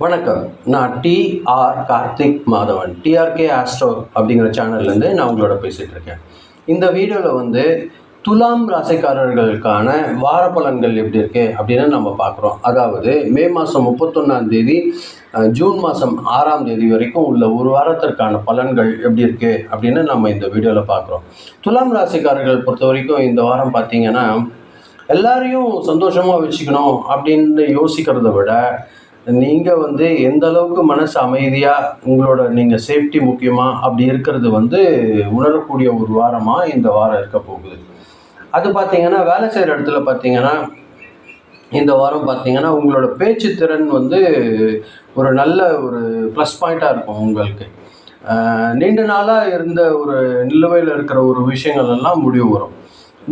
வணக்கம். நான் DR Karthik Madhavan. DRK astro அப்படிங்கிற சேனல்லேருந்து நான் உங்களோட பேசிகிட்டு இருக்கேன். இந்த வீடியோவில் துலாம் ராசிக்காரர்களுக்கான வார பலன்கள் எப்படி இருக்குது அப்படின்னு நம்ம பார்க்குறோம். அதாவது மே மாதம் 31ஆம் தேதி ஜூன் மாதம் 6ஆம் தேதி வரைக்கும் உள்ள ஒரு வாரத்திற்கான பலன்கள் எப்படி இருக்குது அப்படின்னு நம்ம இந்த வீடியோவில் பார்க்குறோம். துலாம் ராசிக்காரர்கள் பொறுத்த வரைக்கும் இந்த வாரம் பார்த்திங்கன்னா எல்லாரையும் சந்தோஷமாக வச்சுக்கணும் அப்படின்னு யோசிக்கிறத விட நீங்கள் எந்த அளவுக்கு மனசு அமைதியாக உங்களோட நீங்கள் சேஃப்டி முக்கியமாக அப்படி இருக்கிறது உணரக்கூடிய ஒரு வாரமாக இந்த வாரம் இருக்க போகுது. அது பார்த்தீங்கன்னா வேலை செய்கிற இடத்துல பார்த்தீங்கன்னா இந்த வாரம் பார்த்தீங்கன்னா உங்களோட பேச்சு திறன் ஒரு நல்ல ஒரு ப்ளஸ் பாயிண்ட்டாக இருக்கும் உங்களுக்கு. நீண்ட நாளாக இருந்த ஒரு நிலுவையில் இருக்கிற ஒரு விஷயங்கள் எல்லாம் முடிவு வரும்.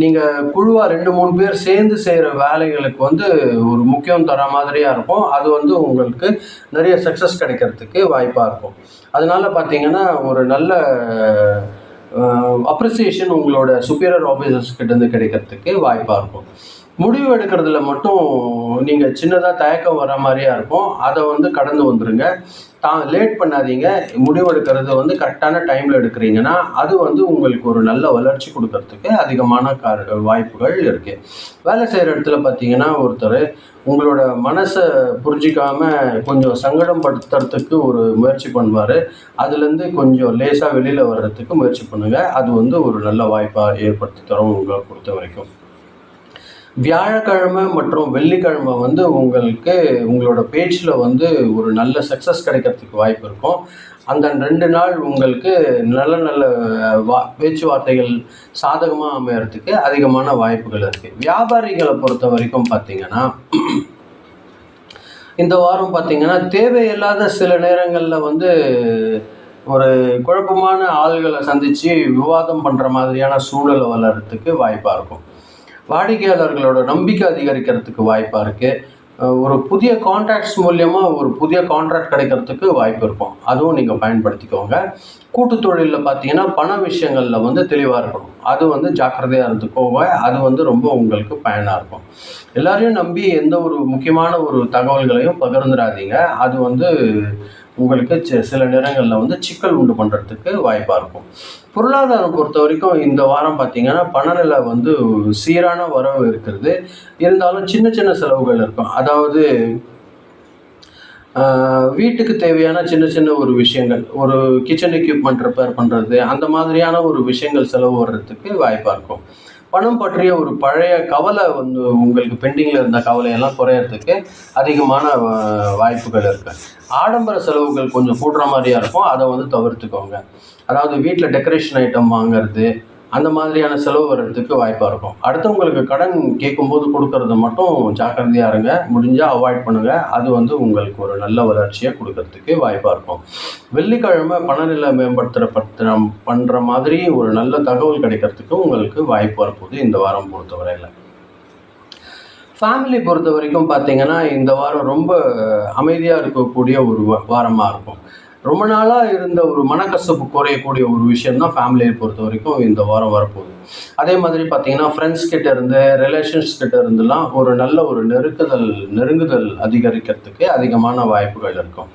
நீங்கள் குழுவாக 2-3 பேர் சேர்ந்து செய்கிற வேலைகளுக்கு ஒரு முக்கியம் தர மாதிரியாக இருக்கும். அது உங்களுக்கு நிறைய சக்ஸஸ் கிடைக்கிறதுக்கு வாய்ப்பாக இருக்கும். அதனால பார்த்தீங்கன்னா ஒரு நல்ல அப்ரிசியேஷன் உங்களோட சுப்பீரியர் ஆஃபீஸர்ஸ் கிட்டேருந்து கிடைக்கிறதுக்கு வாய்ப்பாக இருக்கும். முடிவு எடுக்கிறதுல மட்டும் நீங்கள் சின்னதாக தயக்கம் வர மாதிரியாக இருக்கும். அதை கடந்து வந்துடுங்க. லேட் பண்ணாதீங்க. முடிவு எடுக்கிறது கரெக்டான டைமில் எடுக்கிறீங்கன்னா அது உங்களுக்கு ஒரு நல்ல வளர்ச்சி கொடுக்கறதுக்கு அதிகமான வாய்ப்புகள் இருக்குது. வேலை செய்கிற இடத்துல பார்த்தீங்கன்னா ஒருத்தர் உங்களோட மனசை புரிஞ்சிக்காமல் கொஞ்சம் சங்கடம் படுத்துறதுக்கு ஒரு முயற்சி பண்ணுவார். அதுலேருந்து கொஞ்சம் லேசாக வெளியில் வர்றதுக்கு முயற்சி பண்ணுங்கள். அது ஒரு நல்ல வாய்ப்பாக ஏற்படுத்தி தரும் உங்களை பொறுத்த வரைக்கும். வியாழக்கிழமை மற்றும் வெள்ளிக்கிழமை உங்களுக்கு உங்களோட பேச்சில் ஒரு நல்ல சக்ஸஸ் கிடைக்கிறதுக்கு வாய்ப்பு இருக்கும். அந்த 2 நாள் உங்களுக்கு நல்ல நல்ல பேச்சுவார்த்தைகள் சாதகமாக அமையறதுக்கு அதிகமான வாய்ப்புகள் இருக்குது. வியாபாரிகளை பொறுத்த வரைக்கும் பார்த்தீங்கன்னா இந்த வாரம் பார்த்தீங்கன்னா தேவையில்லாத சில நேரங்களில் ஒரு குழப்பமான ஆள்களை சந்தித்து விவாதம் பண்ணுற மாதிரியான சூழலை வளர்கிறதுக்கு வாய்ப்பாக இருக்கும். வாடிக்கையாளர்களோட நம்பிக்கை அதிகரிக்கிறதுக்கு வாய்ப்பாக இருக்குது. ஒரு புதிய கான்ட்ராக்ட்ஸ் மூலியமாக ஒரு புதிய கான்ட்ராக்ட் கிடைக்கிறதுக்கு வாய்ப்பு இருக்கும். அதுவும் நீங்கள் பயன்படுத்திக்கோங்க. கூட்டு தொழிலில் பார்த்தீங்கன்னா பண விஷயங்களில் தெளிவாக இருக்கணும். அது ஜாக்கிரதையாக இருந்துக்கோங்க. அது ரொம்ப உங்களுக்கு பயனாக இருக்கும். எல்லாரையும் நம்பி எந்த ஒரு முக்கியமான ஒரு தகவல்களையும் பகிர்ந்துடாதீங்க. அது உங்களுக்கு சில நேரங்களில் சிக்கல் உண்டு பண்ணுறதுக்கு வாய்ப்பாக இருக்கும். பொருளாதாரம் பொறுத்த வரைக்கும் இந்த வாரம் பார்த்தீங்கன்னா பணநிலை சீரான வரவு இருக்கிறது. இருந்தாலும் சின்ன சின்ன செலவுகள் இருக்கும். அதாவது வீட்டுக்கு தேவையான சின்ன சின்ன ஒரு விஷயங்கள், ஒரு கிச்சன் எக்யூப்மெண்ட் ரிப்பேர் பண்ணுறது, அந்த மாதிரியான ஒரு விஷயங்கள் செலவு வர்றதுக்கு வாய்ப்பாக இருக்கும். பணம் பற்றிய ஒரு பழைய கவலை உங்களுக்கு பெண்டிங்கில் இருந்த கவலையெல்லாம் குறையிறதுக்கு அதிகமான வாய்ப்புகள் இருக்குது. ஆடம்பர செலவுகள் கொஞ்சம் கூடுற மாதிரியாக இருக்கும். அதை தவிர்த்துக்கோங்க. அதாவது வீட்டில் டெக்கரேஷன் ஐட்டம் வாங்கிறது, அந்த மாதிரியான செலவு வர்றதுக்கு வாய்ப்பாக இருக்கும். அடுத்தவங்களுக்கு கடன் கேட்கும்போது கொடுக்கறத மட்டும் ஜாக்கிரதையாக இருங்க. முடிஞ்சால் அவாய்ட் பண்ணுங்கள். அது உங்களுக்கு ஒரு நல்ல வளர்ச்சியை கொடுக்கறதுக்கு வாய்ப்பாக இருக்கும். வெள்ளிக்கிழமை பணநிலை பண்ணுற மாதிரி ஒரு நல்ல தகவல் கிடைக்கிறதுக்கு உங்களுக்கு வாய்ப்பு வரப்போகுது இந்த வாரம் பொறுத்தவரையில். ஃபேமிலி பொறுத்த வரைக்கும் பார்த்தீங்கன்னா இந்த வாரம் ரொம்ப அமைதியாக இருக்கக்கூடிய ஒரு வாரமாக இருக்கும். ரொம்ப நாளாக இருந்த ஒரு மனக்கசப்பு குறையக்கூடிய ஒரு விஷயம்தான் ஃபேமிலியை பொறுத்த வரைக்கும் இந்த வாரம் வரப்போகுது. அதே மாதிரி பார்த்தீங்கன்னா ஃப்ரெண்ட்ஸ் கிட்ட இருந்து, ரிலேஷன்ஸ் கிட்ட இருந்துலாம் ஒரு நல்ல ஒரு நெருங்குதல் அதிகரிக்கிறதுக்கு அதிகமான வாய்ப்புகள் இருக்கும்.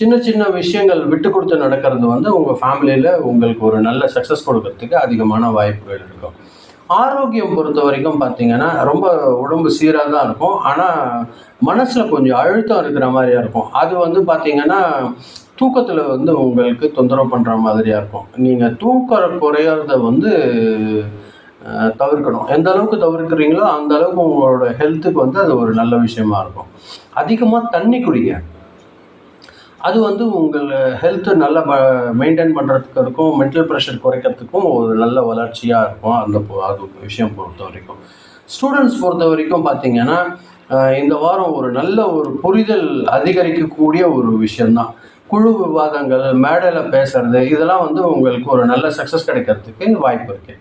சின்ன சின்ன விஷயங்கள் விட்டு கொடுத்து நடக்கிறது உங்கள் ஃபேமிலியில் உங்களுக்கு ஒரு நல்ல சக்ஸஸ் கொடுக்கறதுக்கு அதிகமான வாய்ப்புகள் இருக்கும். ஆரோக்கியம் பொறுத்த வரைக்கும் பார்த்தீங்கன்னா ரொம்ப உடம்பு சீராக தான் இருக்கும். ஆனால் மனசில் கொஞ்சம் அழுத்தம் இருக்கிற மாதிரியா இருக்கும். அது பார்த்தீங்கன்னா தூக்கத்தில் உங்களுக்கு தொந்தரவு பண்ணுற மாதிரியாக இருக்கும். நீங்கள் தூக்கம் குறையிறத தவிர்க்கணும். எந்த அளவுக்கு தவிர்க்கிறீங்களோ அந்த அளவுக்கு உங்களோட ஹெல்த்துக்கு அது ஒரு நல்ல விஷயமா இருக்கும். அதிகமாக தண்ணி குடிங்க. அது உங்கள் ஹெல்த்து நல்லா மெயின்டைன் பண்ணுறதுக்கு இருக்கும். மென்டல் ப்ரெஷர் குறைக்கிறதுக்கும் ஒரு நல்ல வளர்ச்சியாக இருக்கும். அது விஷயம் பொறுத்த வரைக்கும். ஸ்டூடெண்ட்ஸ் பொறுத்த வரைக்கும் பார்த்தீங்கன்னா இந்த வாரம் ஒரு நல்ல ஒரு புரிதல் அதிகரிக்கக்கூடிய ஒரு விஷயந்தான். குழு விவாதங்கள், மேடையில் பேசுறது, இதெல்லாம் உங்களுக்கு ஒரு நல்ல சக்ஸஸ் கிடைக்கிறதுக்கு வாய்ப்பு இருக்குது.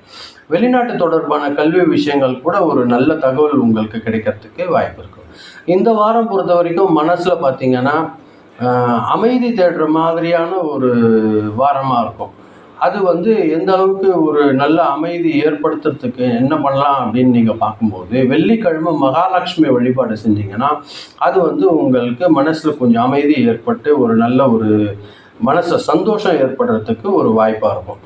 வெளிநாட்டு தொடர்பான கல்வி விஷயங்கள் கூட ஒரு நல்ல தகவல் உங்களுக்கு கிடைக்கிறதுக்கு வாய்ப்பு இருக்கும். இந்த வாரம் பொறுத்த வரைக்கும் மனசில் பார்த்தீங்கன்னா அமைதி தேடுற மாதிரியான ஒரு வாரமாக இருக்கும். அது வந்து எந்த அளவுக்கு ஒரு நல்ல அமைதி ஏற்படுத்துறதுக்கு என்ன பண்ணலாம் அப்படின்னு நீங்கள் பார்க்கும்போது, வெள்ளிக்கிழமை மகாலட்சுமி வழிபாடு செஞ்சீங்கன்னா அது வந்து உங்களுக்கு மனசில் கொஞ்சம் அமைதி ஏற்பட்டு ஒரு நல்ல ஒரு சந்தோஷம் ஏற்படுறதுக்கு ஒரு வாய்ப்பாக இருக்கும்.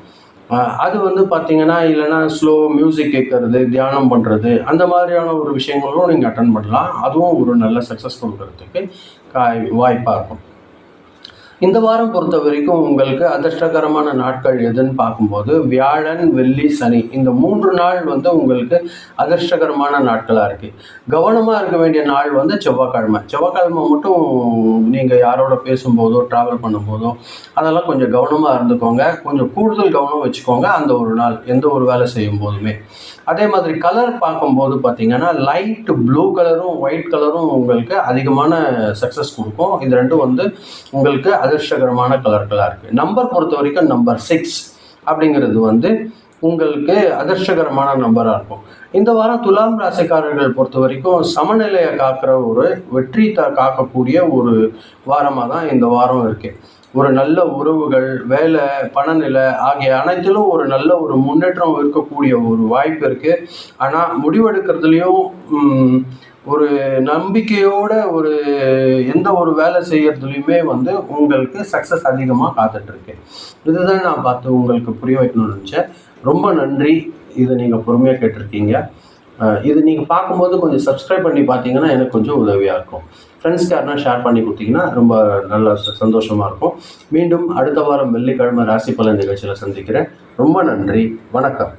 அது வந்து பார்த்தீங்கன்னா, இல்லைன்னா ஸ்லோ மியூசிக் கேட்கறது, தியானம் பண்ணுறது, அந்த மாதிரியான ஒரு விஷயங்களும் நீங்கள் அட்டெண்ட் பண்ணலாம். அதுவும் ஒரு நல்ல சக்ஸஸ் கொடுக்கறதுக்கு வாய்ப்பாக இருக்கும். இந்த வாரம் பொறுத்த வரைக்கும் உங்களுக்கு அதிர்ஷ்டகரமான நாட்கள் எதுன்னு பார்க்கும்போது வியாழன், வெள்ளி, சனி இந்த 3 நாள் வந்து உங்களுக்கு அதிர்ஷ்டகரமான நாட்களாக இருக்குது. கவனமாக இருக்க வேண்டிய நாள் வந்து செவ்வாய்க்கிழமை. செவ்வாய்க்கிழமை மட்டும் நீங்கள் யாரோட பேசும்போதோ ட்ராவல் பண்ணும்போதோ அதெல்லாம் கொஞ்சம் கவனமாக இருந்துக்கோங்க. கொஞ்சம் கூடுதல் கவனம் வச்சுக்கோங்க அந்த ஒரு நாள் எந்த ஒரு வேலை செய்யும் போதுமே. அதே மாதிரி கலர் பார்க்கும்போது பார்த்தீங்கன்னா லைட் ப்ளூ கலரும் ஒயிட் கலரும் உங்களுக்கு அதிகமான சக்ஸஸ் கொடுக்கும். இது ரெண்டும் வந்து உங்களுக்கு அதிர்ஷ்டகரமான கலர்களாக இருக்குது. நம்பர் பொறுத்த வரைக்கும் நம்பர் 6 அப்படிங்கிறது வந்து உங்களுக்கு அதிர்ஷ்டகரமான நம்பராக இருக்கும். இந்த வாரம் துலாம் ராசிக்காரர்கள் பொறுத்த வரைக்கும் சமநிலையை காக்கிற ஒரு வெற்றி காக்கக்கூடிய ஒரு வாரமாக தான் இந்த வாரம் இருக்குது. ஒரு நல்ல உறவுகள், வேலை, பணநிலை ஆகிய அனைத்திலும் ஒரு நல்ல ஒரு முன்னேற்றம் இருக்கக்கூடிய ஒரு வாய்ப்பு இருக்குது. ஆனால் முடிவெடுக்கிறதுலையும் ஒரு நம்பிக்கையோட ஒரு எந்த ஒரு வேலை செய்கிறதுலையுமே வந்து உங்களுக்கு சக்ஸஸ் அதிகமாக காத்துட்ருக்கு. இதுதான் நான் பார்த்து உங்களுக்கு புரிய வைக்கணும்னு நினச்சேன். ரொம்ப நன்றி. இதை நீங்கள் பொறுமையாக கேட்டிருக்கீங்க. இது நீங்கள் பார்க்கும்போது கொஞ்சம் சப்ஸ்கிரைப் பண்ணி பார்த்தீங்கன்னா எனக்கு கொஞ்சம் உதவியாக இருக்கும். ஃப்ரெண்ட்ஸ்க்கு யாருனா ஷேர் பண்ணி கொடுத்தீங்கன்னா ரொம்ப நல்ல சந்தோஷமாக இருக்கும். மீண்டும் அடுத்த வாரம் வெள்ளிக்கிழமை ராசி பலன் நிகழ்ச்சியில் சந்திக்கிறேன். ரொம்ப நன்றி. வணக்கம்.